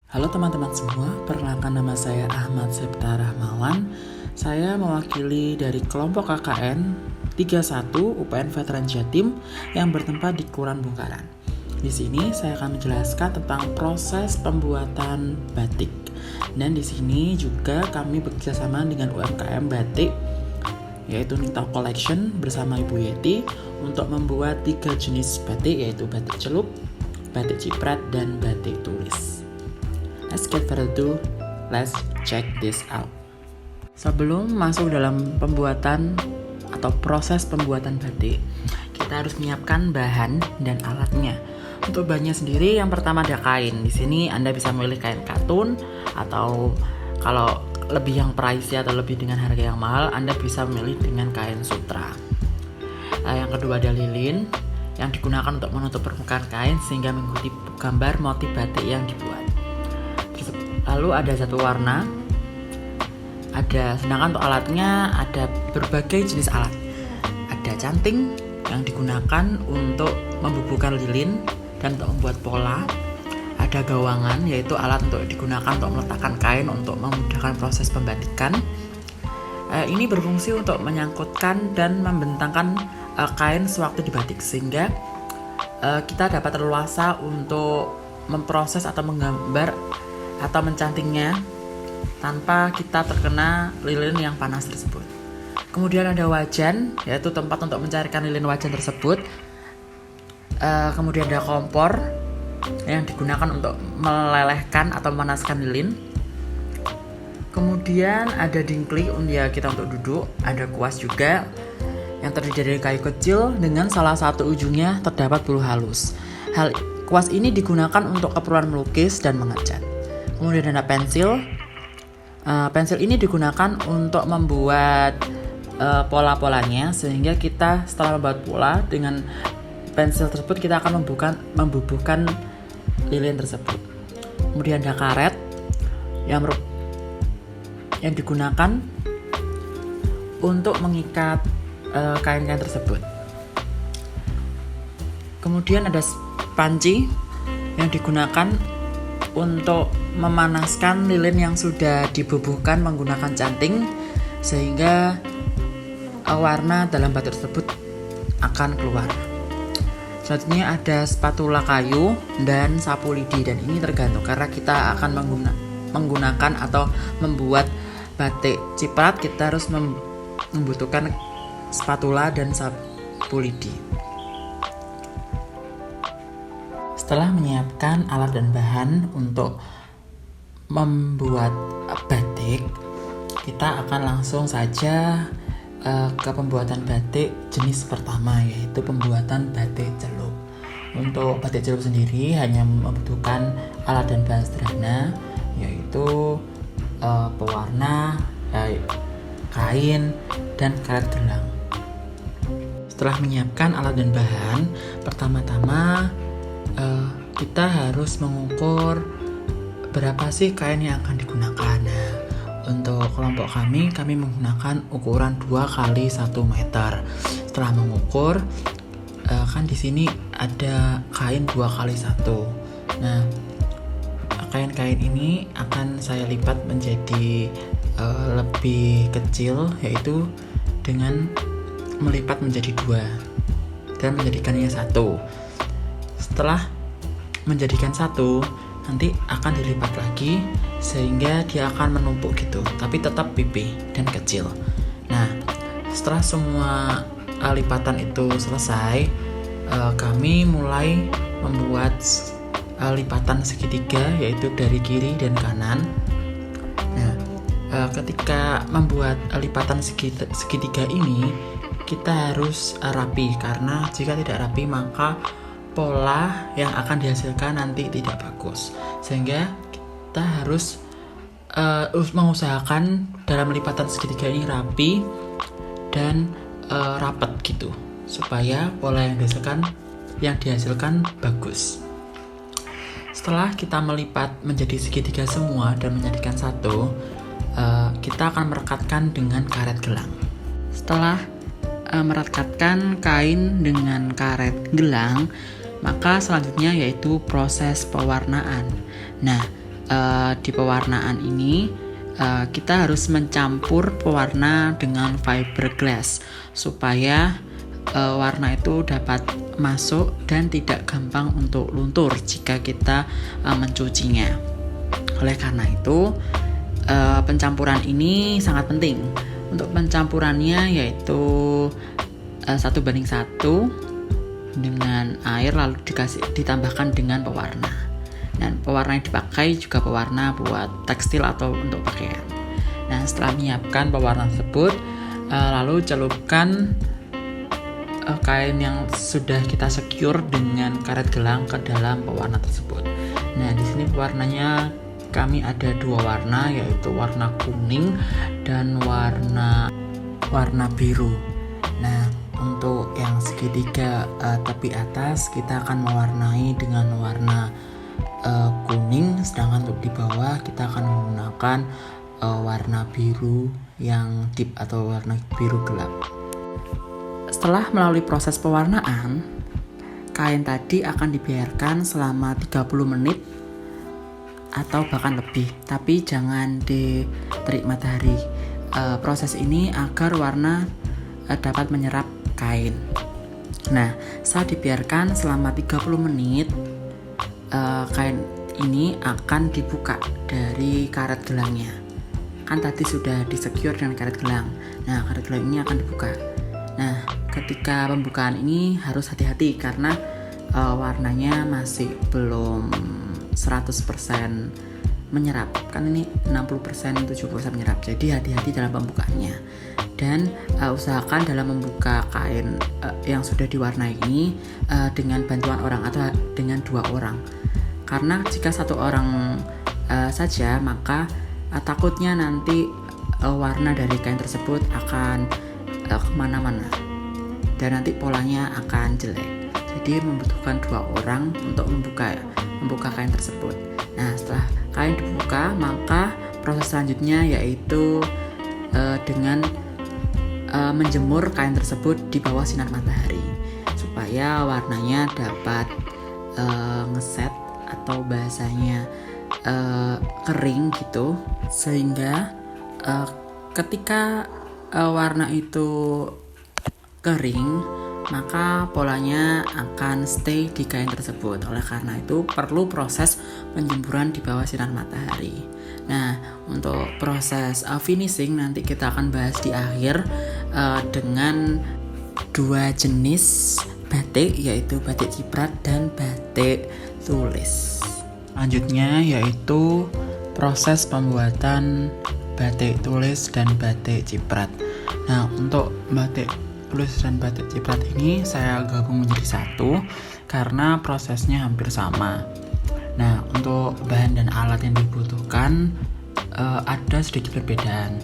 Halo teman-teman semua, perkenalkan nama saya Ahmad Septa Rahmawan. Saya mewakili dari kelompok KKN 31 UPN Veteran Jatim yang bertempat di Kelurahan Bungkaran. Di sini saya akan menjelaskan tentang proses pembuatan batik. Dan di sini juga kami bekerjasama dengan UMKM Batik, yaitu Nita Collection bersama Ibu Yeti untuk membuat 3 jenis batik, yaitu batik celup, batik ciprat, dan batik tulis. Let's get further ado, let's check this out. Sebelum masuk dalam pembuatan atau proses pembuatan batik, kita harus menyiapkan bahan dan alatnya. Untuk bahannya sendiri, yang pertama ada kain. Di sini Anda bisa memilih kain katun, atau kalau lebih yang pricey atau lebih dengan harga yang mahal, Anda bisa memilih dengan kain sutra. Yang kedua ada lilin yang digunakan untuk menutup permukaan kain sehingga mengikuti gambar motif batik yang dibuat. Lalu ada satu warna, sedangkan untuk alatnya ada berbagai jenis alat. Ada canting yang digunakan untuk membubuhkan lilin dan untuk membuat pola. Ada gawangan, yaitu alat untuk digunakan untuk meletakkan kain untuk memudahkan proses pembatikan. Ini berfungsi untuk menyangkutkan dan membentangkan kain sewaktu dibatik, sehingga kita dapat leluasa untuk memproses atau menggambar atau mencantingnya tanpa kita terkena lilin yang panas tersebut. Kemudian ada wajan, yaitu tempat untuk mencarikan lilin wajan tersebut. Kemudian ada kompor yang digunakan untuk melelehkan atau memanaskan lilin. Kemudian ada dingklik kita untuk duduk. Ada kuas juga yang terdiri dari kayu kecil dengan salah satu ujungnya terdapat bulu halus. Kuas ini digunakan untuk keperluan melukis dan mengecat. Kemudian ada pensil. Pensil ini digunakan untuk membuat pola-polanya, sehingga kita setelah membuat pola dengan pensil tersebut kita akan membubuhkan lilin tersebut. Kemudian ada karet yang digunakan untuk mengikat kain-kain tersebut. Kemudian ada panci yang digunakan untuk memanaskan lilin yang sudah dibubuhkan menggunakan canting, sehingga warna dalam batik tersebut akan keluar. Selanjutnya ada spatula kayu dan sapu lidi, dan ini tergantung karena kita akan menggunakan atau membuat batik ciprat, kita harus membutuhkan spatula dan sapu lidi. Setelah menyiapkan alat dan bahan untuk membuat batik, kita akan langsung saja ke pembuatan batik jenis pertama, yaitu pembuatan batik celup. Untuk batik celup sendiri hanya membutuhkan alat dan bahan sederhana, yaitu pewarna, kain, dan karet gelang. Setelah menyiapkan alat dan bahan, pertama-tama kita harus mengukur berapa sih kain yang akan digunakan. Nah, untuk kelompok kami menggunakan ukuran 2 kali 1 meter. Setelah mengukur, kan di sini ada kain 2 kali 1. Nah, kain-kain ini akan saya lipat menjadi lebih kecil, yaitu dengan melipat menjadi 2 dan menjadikannya 1. Setelah menjadikan 1, nanti akan dilipat lagi sehingga dia akan menumpuk gitu, tapi tetap pipih dan kecil. Nah, setelah semua lipatan itu selesai, kami mulai membuat lipatan segitiga, yaitu dari kiri dan kanan. Nah, ketika membuat lipatan segitiga ini, kita harus rapi, karena jika tidak rapi maka pola yang akan dihasilkan nanti tidak bagus, sehingga kita harus mengusahakan dalam lipatan segitiga ini rapi dan rapat gitu, supaya pola yang dihasilkan bagus. Setelah kita melipat menjadi segitiga semua dan menjadikan 1, kita akan merekatkan dengan karet gelang. Setelah merekatkan kain dengan karet gelang, maka selanjutnya yaitu proses pewarnaan. Nah, di pewarnaan ini kita harus mencampur pewarna dengan fiberglass supaya warna itu dapat masuk dan tidak gampang untuk luntur jika kita mencucinya. Oleh karena itu pencampuran ini sangat penting. Untuk pencampurannya yaitu 1:1 dengan air, lalu ditambahkan dengan pewarna. Dan pewarna yang dipakai juga pewarna buat tekstil atau untuk pakaian. Nah, setelah menyiapkan pewarna tersebut, lalu celupkan kain yang sudah kita secure dengan karet gelang ke dalam pewarna tersebut. Nah, di sini pewarnanya kami ada 2 warna, yaitu warna kuning dan warna biru. Nah, untuk yang segitiga tepi atas kita akan mewarnai dengan warna kuning, sedangkan untuk di bawah kita akan menggunakan warna biru yang deep atau warna biru gelap. Setelah melalui proses pewarnaan, kain tadi akan dibiarkan selama 30 menit atau bahkan lebih, tapi jangan di terik matahari. Proses ini agar warna dapat menyerap kain. Nah, saat dibiarkan selama 30 menit, kain ini akan dibuka dari karet gelangnya. Kan tadi sudah disecure dengan karet gelang. Nah, karet gelang ini akan dibuka. Nah, ketika pembukaan ini harus hati-hati karena warnanya masih belum 100% menyerap. Kan ini 60%, 70% menyerap. Jadi hati-hati dalam pembukaannya. Dan usahakan dalam membuka kain yang sudah diwarnai ini dengan bantuan orang atau dengan 2 orang. Karena jika 1 orang saja, maka takutnya nanti warna dari kain tersebut akan kemana-mana dan nanti polanya akan jelek. Jadi membutuhkan 2 orang untuk membuka kain tersebut. Nah, setelah kain dibuka, maka proses selanjutnya yaitu dengan menjemur kain tersebut di bawah sinar matahari supaya warnanya dapat ngeset atau bahasanya kering gitu, sehingga ketika warna itu kering maka polanya akan stay di kain tersebut. Oleh karena itu perlu proses penjemuran di bawah sinar matahari. Nah, untuk proses finishing nanti kita akan bahas di akhir dengan 2 jenis batik, yaitu batik ciprat dan batik tulis. Selanjutnya yaitu proses pembuatan batik tulis dan batik ciprat. Nah, untuk batik tulis dan batik ciprat ini saya gabung menjadi satu karena prosesnya hampir sama. Nah, untuk bahan dan alat yang dibutuhkan ada sedikit perbedaan.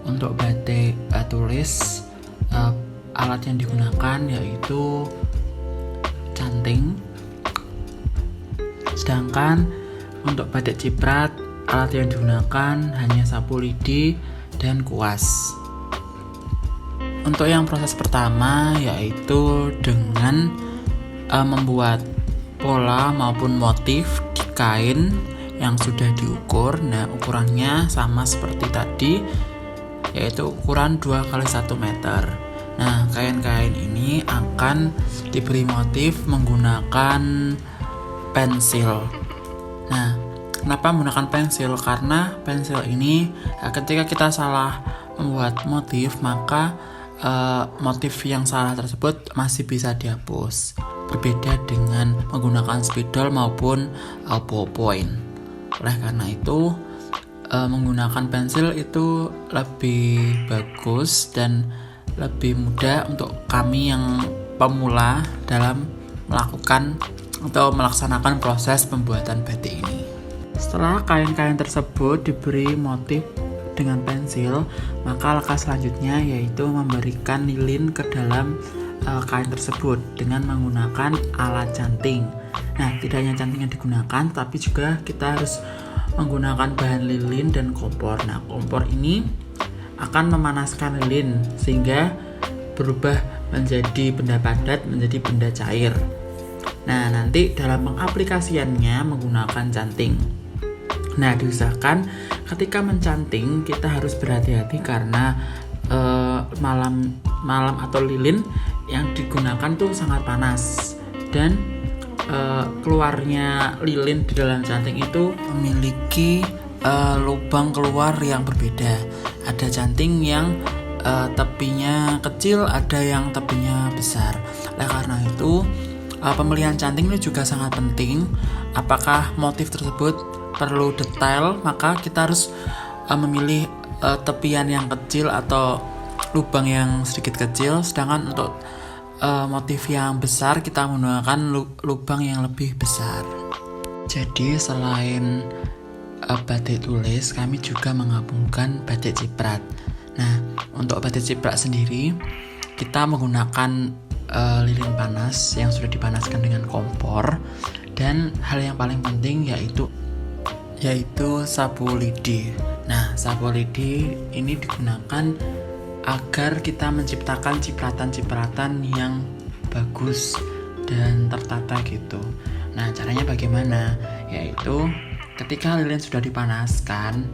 Untuk batik tulis, alat yang digunakan yaitu canting. Sedangkan untuk batik ciprat, alat yang digunakan hanya sapu lidi dan kuas. Untuk yang proses pertama yaitu dengan membuat pola maupun motif di kain yang sudah diukur. Nah, ukurannya sama seperti tadi, yaitu ukuran 2x1 meter. Nah, kain-kain ini akan diberi motif menggunakan pensil. Nah, kenapa menggunakan pensil? Karena pensil ini ketika kita salah membuat motif, maka motif yang salah tersebut masih bisa dihapus. Berbeda dengan menggunakan spidol maupun ballpoint. Oleh karena itu, menggunakan pensil itu lebih bagus dan lebih mudah untuk kami yang pemula dalam melakukan atau melaksanakan proses pembuatan batik ini. Setelah kain-kain tersebut diberi motif dengan pensil, maka langkah selanjutnya yaitu memberikan lilin ke dalam kain tersebut dengan menggunakan alat canting. Nah, tidak hanya canting yang digunakan, tapi juga kita harus menggunakan bahan lilin dan kompor. Nah, kompor ini akan memanaskan lilin sehingga berubah menjadi benda padat, menjadi benda cair. Nah, nanti dalam pengaplikasiannya menggunakan canting. Nah, diusahakan ketika mencanting kita harus berhati-hati karena malam atau lilin yang digunakan tuh sangat panas, dan keluarnya lilin di dalam canting itu memiliki lubang keluar yang berbeda. Ada canting yang tepinya kecil, ada yang tepinya besar. Oleh karena itu pemilihan canting ini juga sangat penting. Apakah motif tersebut perlu detail, maka kita harus memilih tepian yang kecil atau lubang yang sedikit kecil, sedangkan untuk motif yang besar kita menggunakan lubang yang lebih besar. Jadi selain batik tulis, kami juga menggabungkan batik ciprat. Nah, untuk batik ciprat sendiri kita menggunakan lilin panas yang sudah dipanaskan dengan kompor, dan hal yang paling penting yaitu sapu lidi. Nah, sapu lidi ini digunakan agar kita menciptakan cipratan-cipratan yang bagus dan tertata gitu. Nah, caranya bagaimana? Yaitu ketika lilin sudah dipanaskan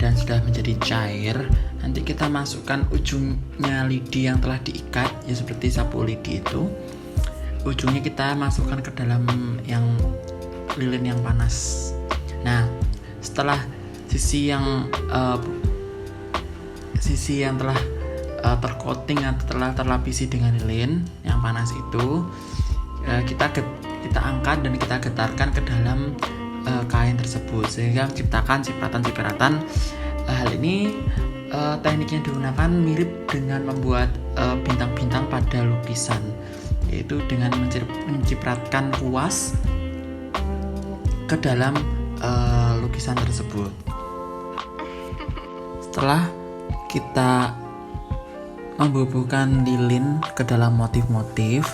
dan sudah menjadi cair, nanti kita masukkan ujungnya lidi yang telah diikat, ya seperti sapu lidi itu. Ujungnya kita masukkan ke dalam yang lilin yang panas. Nah, setelah sisi yang telah tercoating atau telah terlapisi dengan lilin yang panas itu, kita angkat dan kita getarkan ke dalam kain tersebut sehingga menciptakan cipratan-cipratan. Hal ini teknik yang digunakan mirip dengan membuat bintang-bintang pada lukisan, yaitu dengan mencipratkan kuas ke dalam lukisan tersebut. Setelah kita membubuhkan lilin ke dalam motif-motif,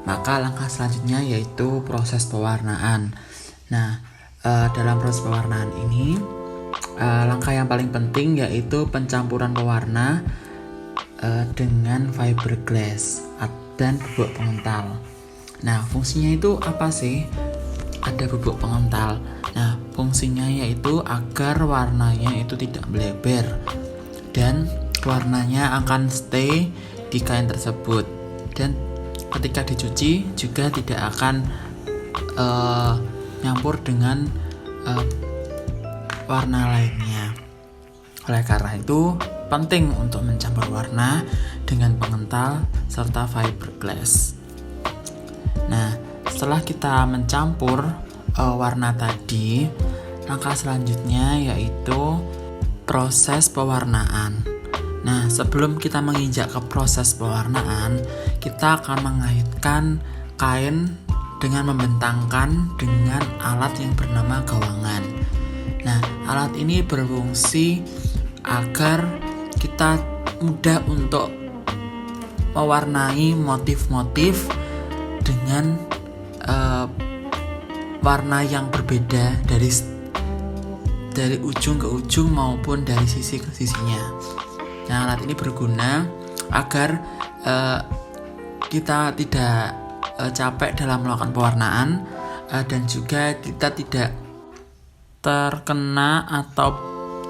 maka langkah selanjutnya yaitu proses pewarnaan. Nah, dalam proses pewarnaan ini langkah yang paling penting yaitu pencampuran pewarna dengan fiberglass dan bubuk pengental. Nah, fungsinya itu apa sih? Ada bubuk pengental. Nah, fungsinya yaitu agar warnanya itu tidak melebar dan warnanya akan stay di kain tersebut, dan ketika dicuci juga tidak akan nyampur dengan warna lainnya. Oleh karena itu penting untuk mencampur warna dengan pengental serta fiberglass. Nah, setelah kita mencampur warna tadi, langkah selanjutnya yaitu proses pewarnaan. Nah, sebelum kita menginjak ke proses pewarnaan, kita akan mengaitkan kain dengan membentangkan dengan alat yang bernama gawangan. Nah, alat ini berfungsi agar kita mudah untuk mewarnai motif-motif dengan warna yang berbeda dari ujung ke ujung maupun dari sisi ke sisinya. Nah, alat ini berguna agar kita tidak capek dalam melakukan pewarnaan dan juga kita tidak terkena atau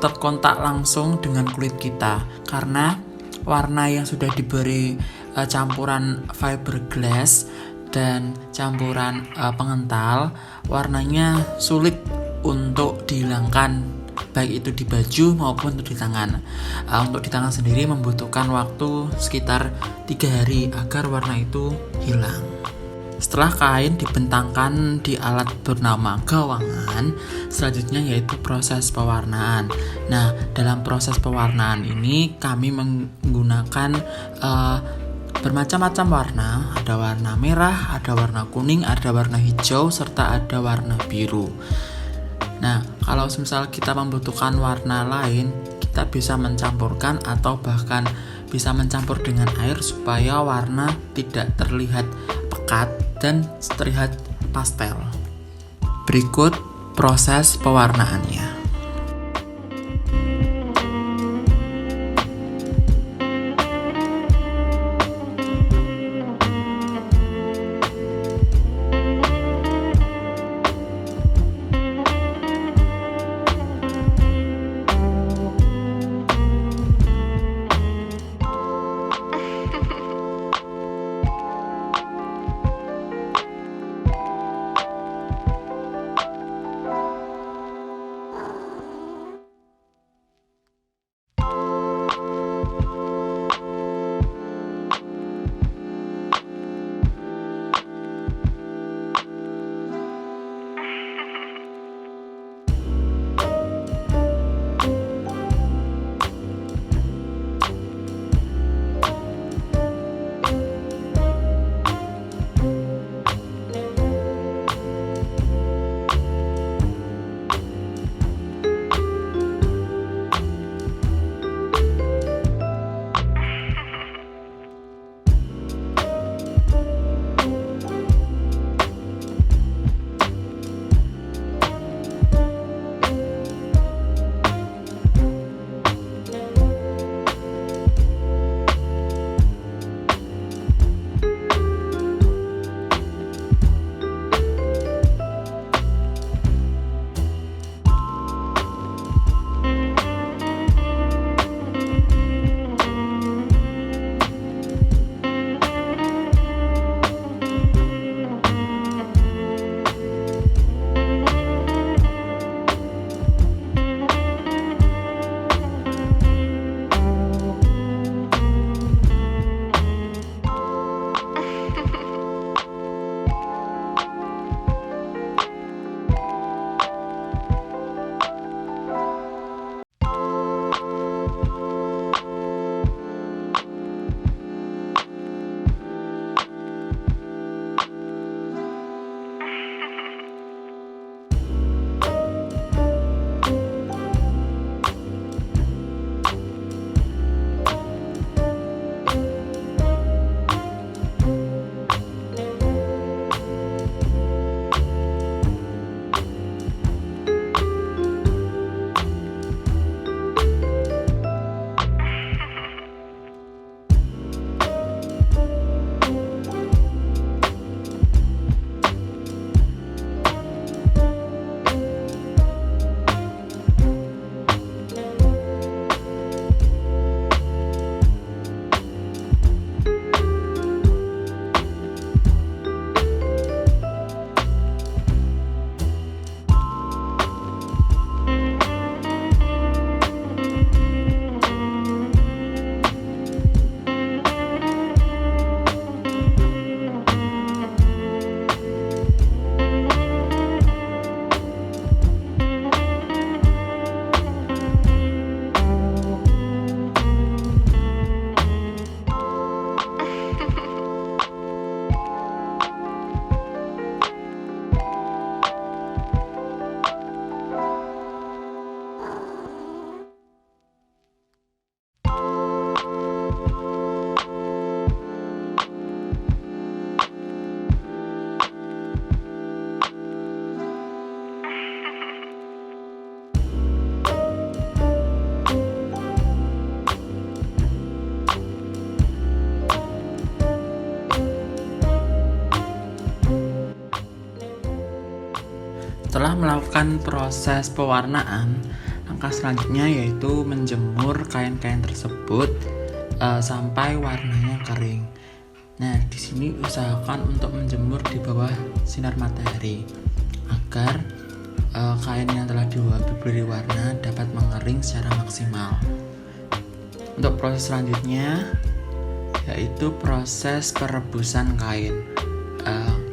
terkontak langsung dengan kulit kita, karena warna yang sudah diberi campuran fiberglass dan campuran pengental, warnanya sulit untuk dihilangkan, baik itu di baju maupun untuk di tangan. Untuk di tangan sendiri membutuhkan waktu sekitar 3 hari agar warna itu hilang. Setelah kain dibentangkan di alat bernama gawangan, selanjutnya yaitu proses pewarnaan. Nah, dalam proses pewarnaan ini kami menggunakan bermacam-macam warna. Ada warna merah, ada warna kuning, ada warna hijau, serta ada warna biru. Nah, kalau misal kita membutuhkan warna lain, kita bisa mencampurkan atau bahkan bisa mencampur dengan air supaya warna tidak terlihat pekat dan terlihat pastel. Berikut proses pewarnaannya. melakukan proses pewarnaan, langkah selanjutnya yaitu menjemur kain-kain tersebut sampai warnanya kering. Nah, di sini usahakan untuk menjemur di bawah sinar matahari agar kain yang telah diberi warna dapat mengering secara maksimal. Untuk proses selanjutnya yaitu proses perebusan kain.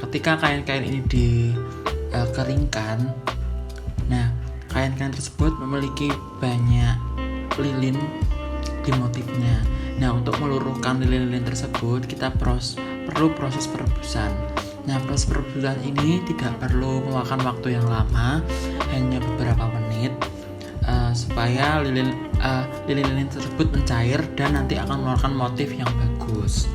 Ketika kain-kain ini dikeringkan, nah kain-kain tersebut memiliki banyak lilin di motifnya. Nah, untuk meluruhkan lilin-lilin tersebut kita perlu proses perebusan. Nah, proses perebusan ini tidak perlu memakan waktu yang lama, hanya beberapa menit, supaya lilin-lilin tersebut mencair dan nanti akan mengeluarkan motif yang bagus.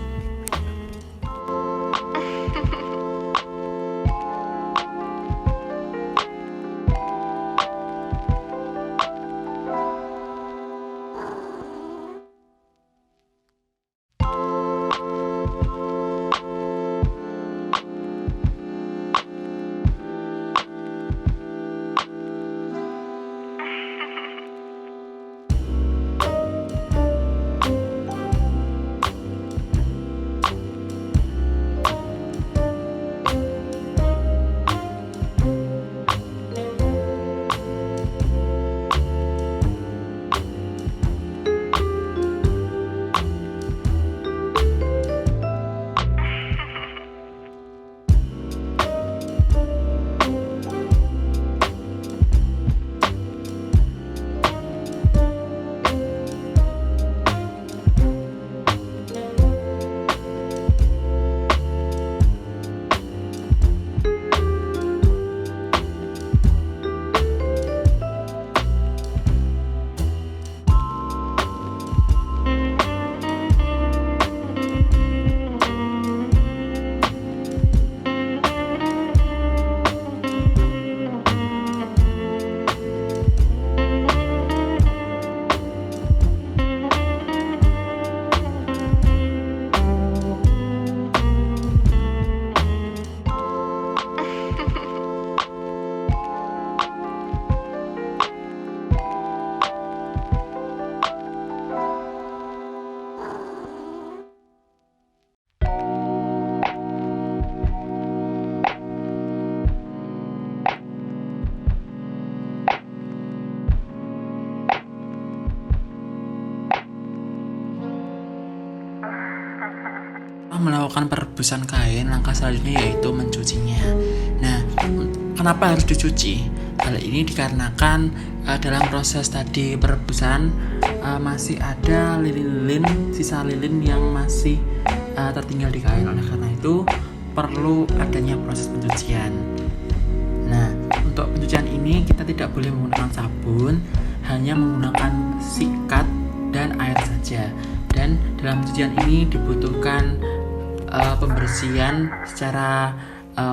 Melakukan perebusan kain, langkah selanjutnya yaitu mencucinya. Nah, kenapa harus dicuci? Hal ini dikarenakan dalam proses tadi perebusan masih ada lilin-lilin, sisa lilin yang masih tertinggal di kain. Oleh karena itu perlu adanya proses pencucian. Nah, untuk pencucian ini kita tidak boleh menggunakan sabun, hanya menggunakan sikat dan air saja. Dan dalam pencucian ini dibutuhkan pembersihan secara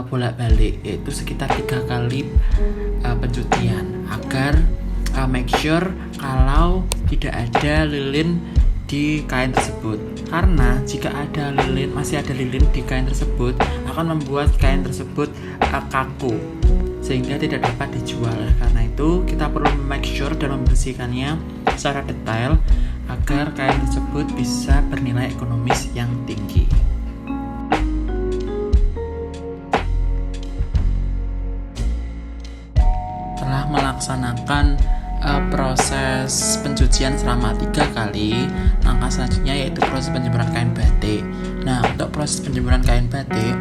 bolak-balik, yaitu sekitar 3 kali pencucian agar make sure kalau tidak ada lilin di kain tersebut. Karena jika masih ada lilin di kain tersebut akan membuat kain tersebut kaku sehingga tidak dapat dijual. Karena itu kita perlu make sure dan membersihkannya secara detail agar kain tersebut bisa bernilai ekonomis yang tinggi. Setelah melaksanakan proses pencucian selama 3 kali, langkah selanjutnya yaitu proses penjemuran kain batik. Nah, untuk proses penjemuran kain batik,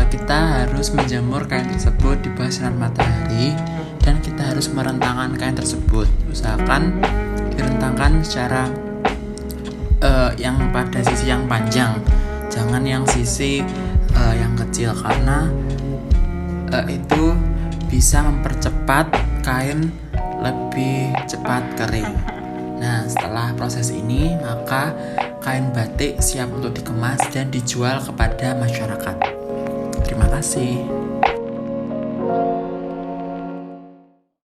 kita harus menjemur kain tersebut di bawah sinar matahari dan kita harus merentangkan kain tersebut. Usahakan direntangkan secara yang pada sisi yang panjang, jangan yang sisi yang kecil, karena itu bisa mempercepat kain lebih cepat kering. Nah, setelah proses ini maka kain batik siap untuk dikemas dan dijual kepada masyarakat. Terima kasih.